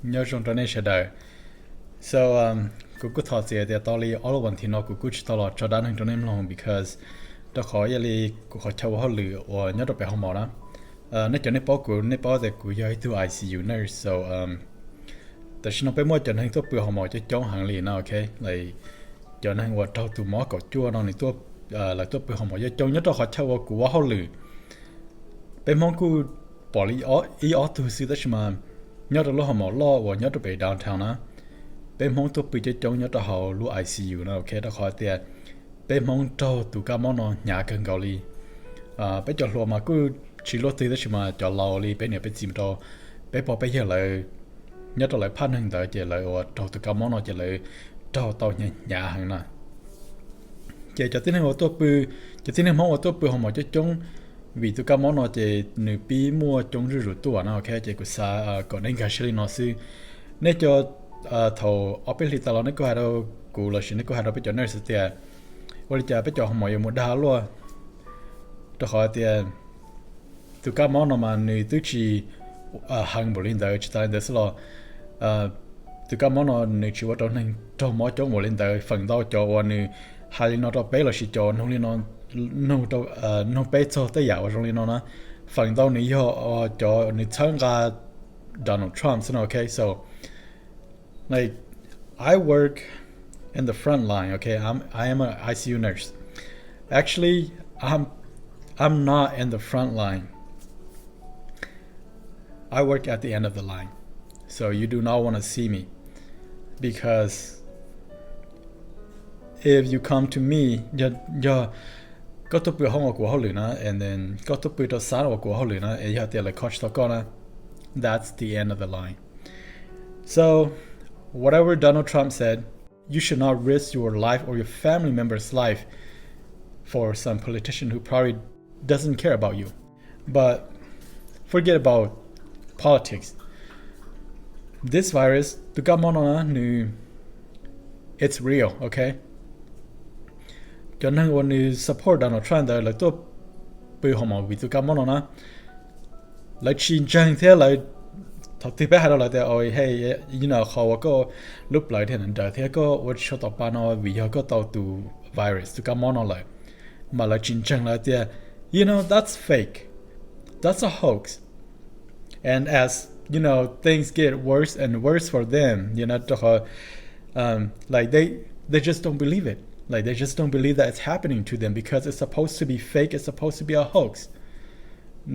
nhớ trong trò này sẽ đời soกูกูถอดเสียแต่ตอนนี้ all one ที่นอกูจะตลอดจอด้านหนึ่งตรงนี้ลง because ตัวขออย่าลีกูขอเช่าห้องหรือว่าย้อนตัวไปห้องหมอนะในจอในป้อกูในป้อแต่กูย้ายตัว ICU nurse so แต่ฉันเอาไปมั่วจนให้ตัวเปลือกห้องหมอจะจ้องหางลีนะโอเคเลยจนให้ว่าเท่าตัวหมอก็จั่วนอนในตัวlà tôi bị hỏng mọi người trong nhất là họ chơi vào của họ lử bên mong cô bỏ ý ở từ xưa đó mà nhớ là lúc họ mở lo và nhớ là bị downtown á bên mong tôi bị chơi trong nhất là họ lu ICU nó ok đó khỏi tiền bên mong trâu tụ cá món nó nhà cần cầu li bên cho lo mà cứ chỉ lo từ đó mà cho lâu li bên này bên chìm trâu bên bỏ bây giờ lại nhất là lại pan hình tới chỉ lại trâu tụ cá món nó chỉ lại trâu tàu nhà hàng nè chỉ cho tiếng Anh tôi bự cho tiếng Anh mong tôi bự họ mà cho chúng vì tôi cảm món nó chỉ nửa pi mua chúng rượu tua nó ok chỉ có xa còn anh cái xử nó sư nếu cho thầu ở bên lì tao nó có hai đâu cụ là sự nó có hai đâu bên chỗ này sự tiền bây giờ bên chỗ họ mọi một đá luôn tôi hỏi tiền tôi cảm món nó mà nửa tôi chỉ hàng một linh đời chỉ tại đây là tôi cảm món nó nửa chỉ vào trong mỗi chỗ một linh đời phần đau cho nửa hai nó đâu bé là chỉ cho nó liên nó đâu nó bé cho tới giờ trong liên nó phần đâu này họ cho người tham gia Donald Trump so okay so like I work in the front line okay I am an ICU nurse actually I'm not in the front line I work at the end of the line so you do not want to see me because if you come to me you có tôi bị hông của họ lửa na and then có tôi bị tao sáng của họ lửa na and you have to like coach tao con na that's the end of the line so whatever Donald Trump said you should not risk your life or your family member's life for some politician who probably doesn't care about you but forget about politics this virus the government it's real okay cho nênวันนี้ support Donald Trump แต่เลยตัวไปหอมวิธีการมันนะเลยชินจังเท่าเลยถ้าที่ไปหาเราแต่โอ้ยให้you know เขาก็ลุกเลยเท่านั้นแต่เท่าก็ว่าชอบต่อไปนะวิธีก็ต่อตัว virus ตัวการมันเลยมาเลยชินจังเลยแต่ you know that's fake that's a hoax and as you know things get worse and worse for them you know ตัวlike they just don't believe it like they just don't believe that it's happening to them because it's supposed to be fake it's supposed to be a hoax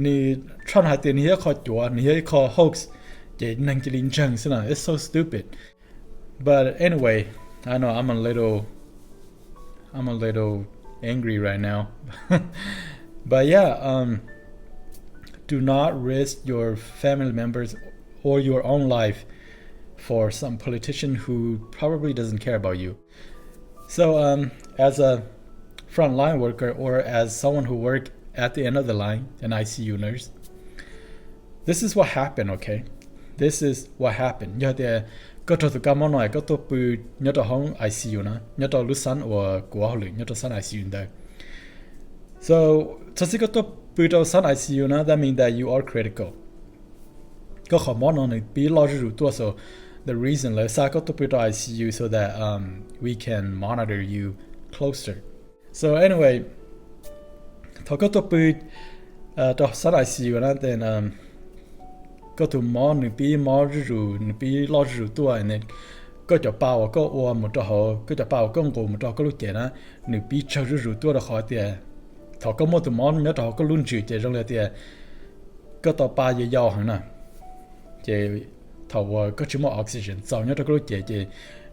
นี่ทรัมป์หายตัวนี้เขาจั่วนี่เขา hoax จะนั่งจะลินจังสินะ it's so stupid but anyway I know I'm a little angry right now but yeah do not risk your family members or your own life for some politician who probably doesn't care about you so as a frontline worker or as someone who worked at the end of the line, an ICU nurse, this is what happened, okay? This is what happened. Nhớ thì có trò tụi cá món này có tụi bự nhớ trò hông ICU na, nhớ trò lúc sẵn và của họ luyện nhớ trò sẵn ICU đây. So, thật sự có tụi bự trò sẵn ICU na, that means that you are critical. Có khó món này bị lo rủ tua so the reason là sao có tụi bự trò ICU so that we can monitor you closer. So anyway, thọ có tụi bự trò sẵn ICU na then có tụi món nửa bị lo rủ tua nên có cho bao có ua một trò họ có cho bao có ngủ một trò có lúc trẻ na nửa bị cho rủ tua là khó tiền thọ có một tụi món nhớ trò có luôn chịu trẻ trong là tiền có tàu ba giờ giàu hả nè trẻ thọ có chỉ một oxygen sau nhớ trò có lúc trẻ trẻ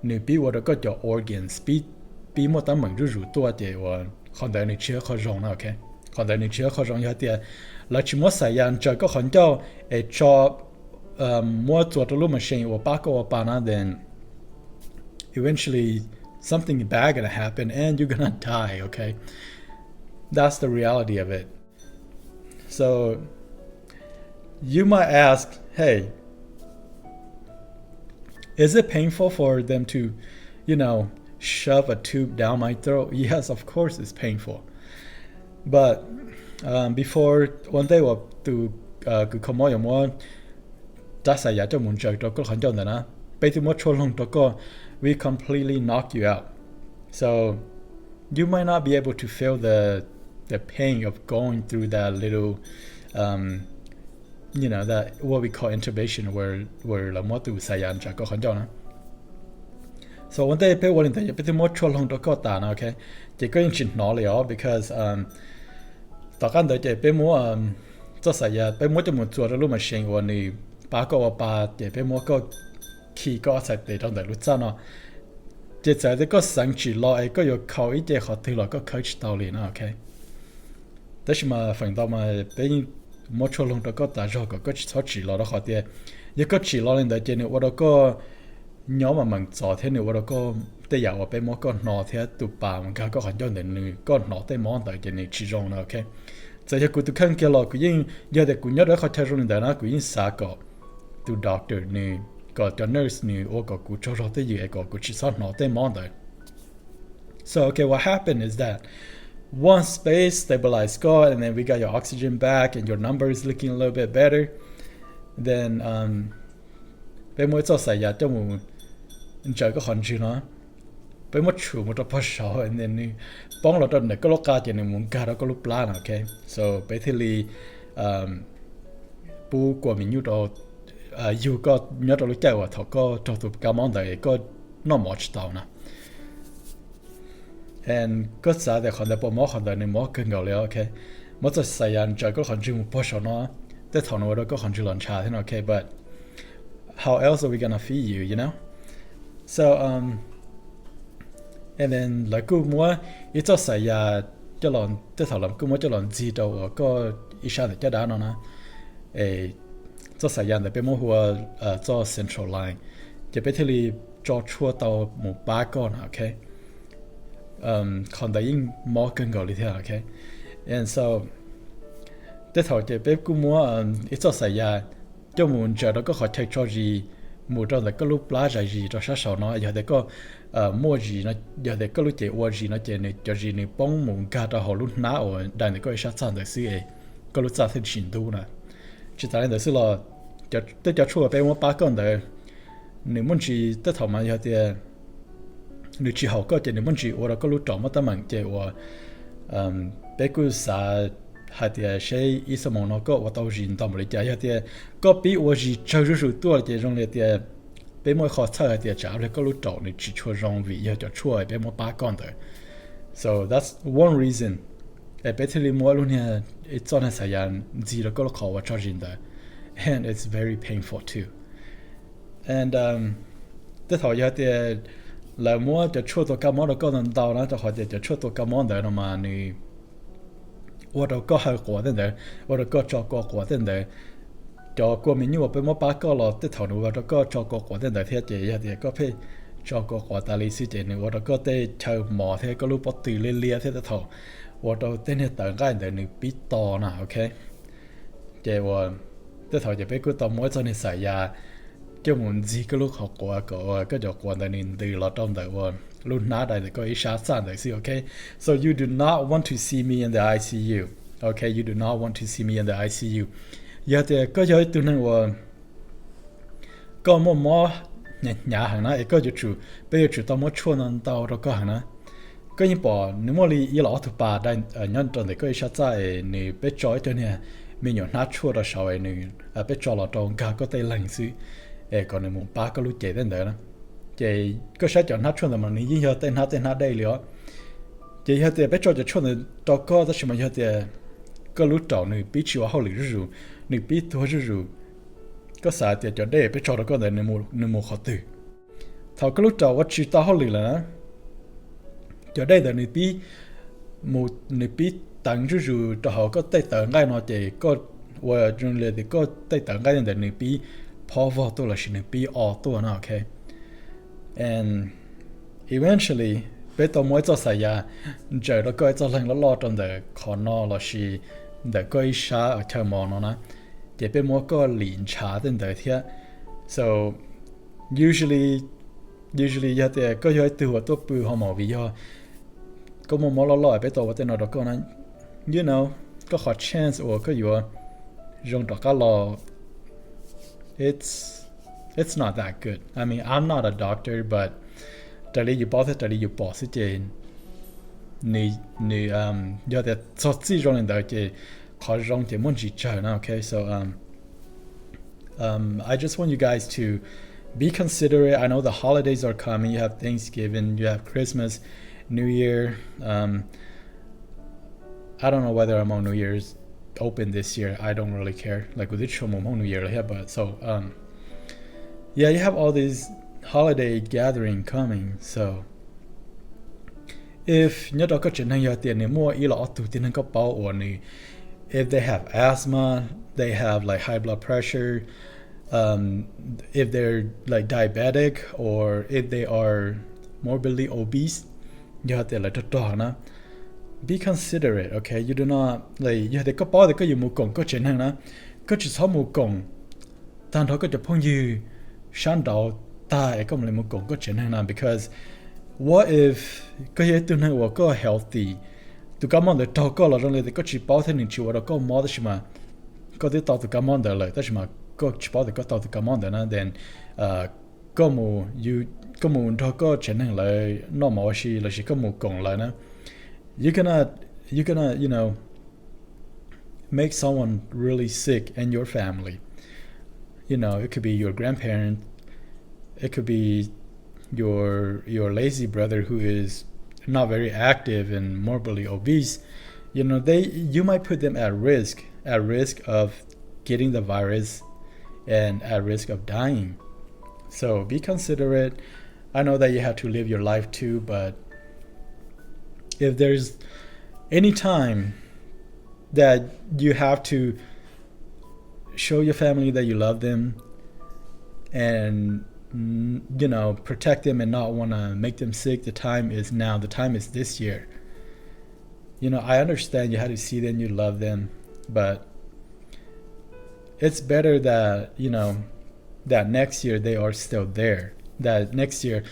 nửa bị vào đó có cho organs bị một tấm mảnh rủ tua trẻ và còn đại nửa chưa khó rong na ok còn đại nửa chưa khó rong như tiền là chỉ một sài gòn trời có khẩn cho cho mua chuột lúc mà xem và bác có bà na then eventually something bad gonna happen and you're gonna die okay that's the reality of it so you might ask hey is it painful for them to you know shove a tube down my throat yes of course it's painful but before one day to cứ không nói một đã xảy ra cho muốn chơi đó có khẩn cho nữa nè bây giờ mỗi chôn lòng đó có we completely knock you out so you might not be able to feel the pain of going through that little you know that what we call intubation where là mỗi từ xảy ra cho có khẩn cho nữa so vấn đề bây giờ bây giờ mỗi chôn lòng đó có ta nè okay chỉ có những chuyện nói liền because tất cả đời chỉ bây mỗi cho xảy ra bây mỗi cho một chỗ đó lúc mà sinh hoạt này ba cái ba chỉ bây mỗi cái khi có xảy ra trong đời lúc sau nó chỉ tại cái sáng chỉ lo ấy có 有考一节课题了个 coach 道理呢 OK 但是嘛反倒嘛被摸出笼到个大着个操只了的课题一个只了人的这呢我那个nhóm mà mình chọn thế này và có để giờ và bên mỗi con nọ thế tụ bà mình cả có hoàn cho nên người con nọ tới món tại cái này chỉ rong ok giờ thì cũng tụ khăn kia lo cũng nhưng giờ thì cũng nhớ đó khó thay rong để nó cũng nhưng xa có tụ doctor này có cho nurse này hoặc có cũng cho tới gì có cũng chỉ sót nọ tới món tại so okay what happened is that once space stabilized God and then we got your oxygen back and your numbers looking a little bit better then bên mỗi cho xảy ra cho một trời có hoàn chữ nó bên mỗi chủ một tập sáu nên bóng là trong này có lúc ca chỉ nên muốn ca đó có lúc plan ok so basically bu của mình như đó dù có nhớ đó lúc chạy và thọ có trong tụ cả món đấy có nó mỏ chỉ tao nè and có sao để còn để bỏ mỏ còn để nên mỏ cân gạo liền ok mỗi cho xảy ra trời có hoàn chữ một bao sáu nó để thọ nó đó có hoàn chữ lần trà thế ok but how else are we gonna feed you, you know? So, and then like cứ mua ít cho xảy ra cho lần tới thảo làm cứ mua cho lần gì đâu có ít sao để cho đá nó nè, cho xảy ra để bên mua hoa cho central line, chỉ biết thì cho chua tàu một ba con, okay? Còn đấy in mua cân gạo đi theo, okay? And so, tới thảo chỉ biết cứ mua ít cho xảy ra cho muốn chờ đó có khỏi thay cho gì một trong là có lúc lá gì cho sát sầu nó giờ để có mua gì nó giờ để có lúc chạy qua gì nó chạy này cho gì này bông muốn cả cho họ lúc nào ở đây này có sát sản được xí ấy có lúc sát thêm trình độ nè chỉ tại là xí là cho tới cho chua bé mua ba con đấy nếu muốn chỉ tới thầu mà giờ thì nếu chỉ học có chạy nếu muốn chỉ ở đó có lúc chọn mất tấm bằng chạy ở bé cứ xả hay thì sẽ ý số mong nó có và tàu gì tàu mới chạy hay thì có bị ở gì chơi rất nhiều thì trong này thì bé mỗi khó thở thì trả lại có lúc chọn này chỉ cho rong vì giờ cho chua bé mỗi ba con thôi so that's one reason bé thì mỗi luôn nha it's on thời gian gì đó có lúc khó và cho gì đó and it's very painful too and tới thời giờ thì là mỗi cho chua tôi cảm món đó có lần đầu nó cho họ thì cho chua tôi cảm món đó mà này我都搞好过的呢，我都搞照顾过的呢，照顾民我被我把搞了，对头呢我都搞照顾过的呢，贴这一点个配照顾过大理事这呢，我都搞对头毛贴个路不对咧咧贴的头，我都对呢等个的呢比多呢 ，OK， 这我对头就被个到每做呢晒呀，就muốn gì cái lúc học qua cái giờ qua đây nên từ lọt trong đời luôn lúc nãy đây có ý sát sản đấy okay so you do not want to see me in the ICU okay you do not want to see me in the ICU giờ thì có giờ từ năng của có một nhà hàng này có chủ bây giờ chủ tao muốn chua nên tao đó có hàng này có những bỏ nếu mà đi lọ thứ ba đây nhân trong đấy có ý sát tại này bé chói cho nè mình nhổ nát chua đó sau này bé chói lọt trong cả có tay lạnh xí còn này một ba cái lúc chạy đến đấy đó chạy có sẽ chọn hát chuan mà ní giờ tên hát đây liền chạy giờ thì bé cho chuan này cho có đó mà giờ thì có lúc chọn này bị chịu hậu lực rồi này bị thua rồi có sao thì cho đây bé cho đó có này một khó từ thầu có lúc chọn chịu tao hậu lực là cho đây là này bị một này bị tăng rồi cho họ có tay tận ngay nó chạy có và trong này thì có tay tận ngay này bị power to là xin bị auto na okay and eventually bé tao mới cho xảy ra trời đó coi cho lần lo trong đời còn nó là gì để coi xa ở theo mòn nó nè để bé mới có liền trả đến đời thế so usually giờ thì có hơi từ tôi bự họ mò vì do có một món lo bé tao tên nó đó có nó you know có hot chance or có gì dùng đó cá lò it's it's not that good. I mean, I'm not a doctor, but tali you both tali you boss it in ni do the so ci rong in the ko rong de mon ji chao. Okay, so I just want you guys to be considerate. I know the holidays are coming. You have Thanksgiving, you have Christmas, New Year. I don't know whether I'm on New Year's open this year. I don't really care. Like with each New Year, yeah. But so yeah, you have all these holiday gathering coming. So if nhớ đó có chuyện này giờ tiền này mua ý là tụ tiền có bao or này, if they have asthma, they have like high blood pressure, if they're like diabetic or if they are morbidly obese, you have to like to be considerate. Okay, you do not like you have to có bao thì có dùng một cổng có chuyện này có chỉ số một cổng, tan thôi có chỉ phong như sáng đầu ta có một cổng có chuyện này because what if có thể tụi này có healthy tụi các món để tao có là trong này có chỉ bảo thế nên chịu đó có món đó mà có thể tao tụi các món đó lại đó mà có chỉ bảo thì có tao tụi các món đó nè then có một có một tao có chuyện này lại nó mà là chỉ có một cổng lại nè you gonna you know make someone really sick in your family. You know, it could be your grandparent, it could be your lazy brother who is not very active and morbidly obese. You know, you might put them at risk of getting the virus and at risk of dying. So be considerate. I know that you have to live your life too, but if there's any time that you have to show your family that you love them and you know protect them and not want to make them sick, the time is now. The time is this year. You know, I understand you have to see them, you love them, but it's better that you know that next year they are still there, that next year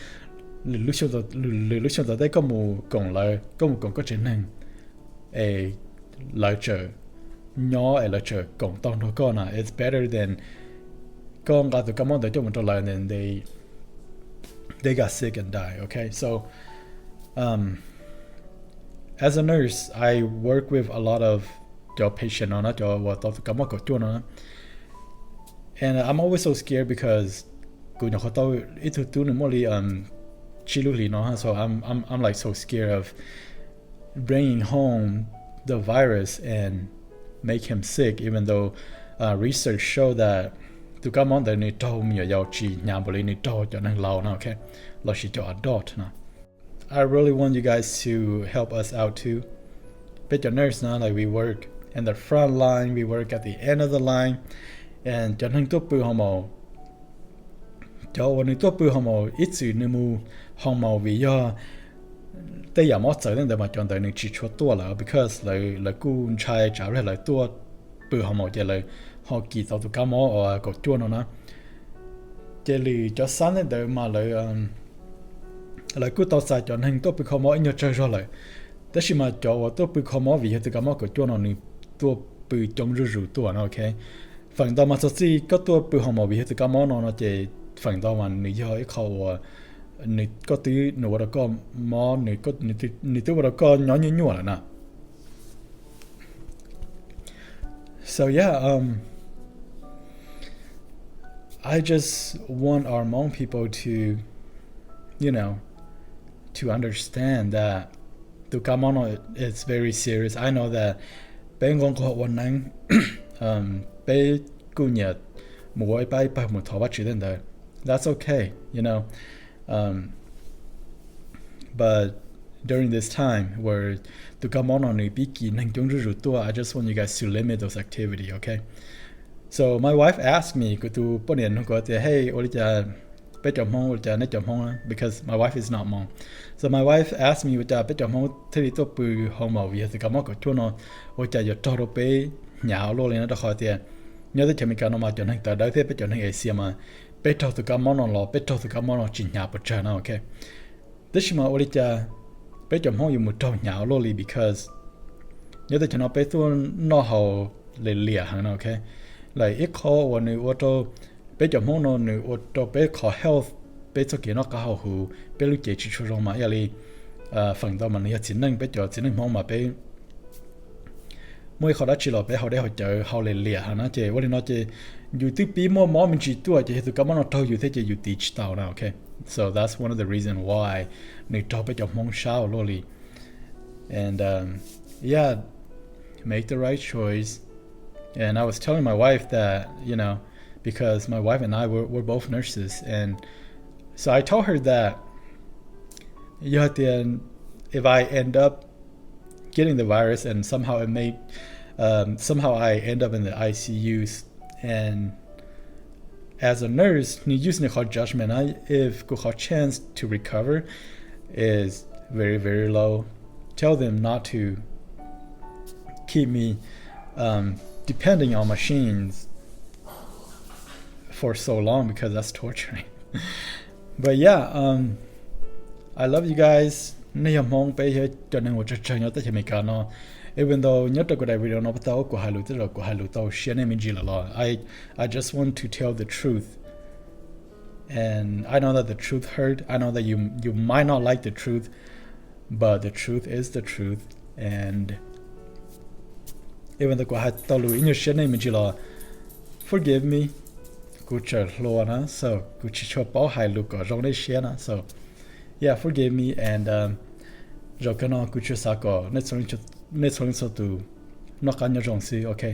lúc sau đó có một cổng có chuyện năng lợi trợ nhỏ lợi trợ cổng tông nó con it's better than con gặp tụi món để cho mình trở lại and they got sick and die. Okay, so as a nurse I work with a lot of your patient nó cho và tụi món có chuột nó and I'm always so scared because cô nhỏ tao ít thứ nữa mới so I'm like so scared of bringing home the virus and make him sick, even though research show that tụi các món này trâu nhiều giàu chỉ nhà bồ này trâu cho nên lâu nào okay là chỉ cho adult nào. I really want you guys to help us out too. But your nurse now, like we work in the front line, we work at the end of the line, and cho nên tôi bự homo choวันtôi bự homo ít sự nên mu homo vì doแต่อย่ามาเจอตั้งแต่มาจนแต่หนึ่งชีชัวตัวแล้ว because เลยกูชายจ่าเรื่องเลยตัวปืนหอมจะเลยหอกีต่อตัวก้ามอก็จวนนะจะเลยจะสั้นแต่มาเลยกูต่อสายจนให้ตัวปืนหอมอีกเจอเลยแต่ชิมาจ่อว่าตัวปืนหอมวิตัวก้ามก็จวนนี่ตัวปืนจงรู้ตัวนะโอเคฝั่งต่อมาสักทีก็ตัวปืนหอมวิตัวก้ามนะจะฝั่งต่อมานี่ย่อยเขานี่ก็ตีหนูว่าก็มอนี่ก็นี่ตัวว่าก็ย้อนยุ่งๆแล้วนะ so yeah I just want our Hmong people to you know to understand that the Kamono is very serious. I know that bên con có one năng bên cô nhật mỗi bài một thọ bắt chuyện đấy that's okay you know. But during this time where the Kamono ni biki nang jongru tua, I just want you guys to limit those activity, okay? So my wife asked me to put in hey olija bet your mong olija net your mong because my wife is not Hmong. So my wife asked me olija bet your mong thiri to pu homo vi the Kamoko chuno olija your toro pe nyao lo le na da khoi nhớ tới chemi kana ma chon hang ta dai the bet chon hang Asia ma bet to the Kamono lo bet to the Kamono chin nya pa chana, okay? This ma olija bet your mong you mu to nyao lo li because nhớ tới chon pe tu no how le lia hang, okay? Like it call when you auto bây giờ mong nó nữa ở đó bây khó health bây giờ cái nó có hậu hữu bây lúc chế chỉ cho rong mà là phần đó mà nó chỉ năng bây giờ chỉ năng mong mà bây mỗi họ đã chỉ là bây họ để họ chờ họ liền liền hả nó chế vậy nó chế YouTube bí mò mình chỉ tuổi chế từ cái mà nó thâuอยู่thế chếอยู่teach tao nào okay so that's one of the reason why người đó bây giờ mong sao luôn đi and yeah make the right choice and I was telling my wife that because my wife and I we're both nurses and so I told her that if I end up getting the virus and somehow I end up in the ICU and as a nurse you use the judgment if the chance to recover is very very low tell them not to keep me depending on machines for so long because that's torturing but yeah I love you guys nếu mong bây giờ cho nên một trận nhớ tới mấy cái nó even though nhớ tới cái video nó bắt đầu của hai lũ tức là của hai lũ tàu share nên mình chỉ là lo I just want to tell the truth and I know that the truth hurt I know that you might not like the truth but the truth is the truth and even though của hai tàu lũ nhớ share nên mình chỉ là forgive meกูเจอโลนะ so กูจะชอบป้อhai lũก็ร้องได้shareนะ so yeah forgive me and rồi cái nó cứ chưa sao có nên xong tu nó cá nhau rong xí okay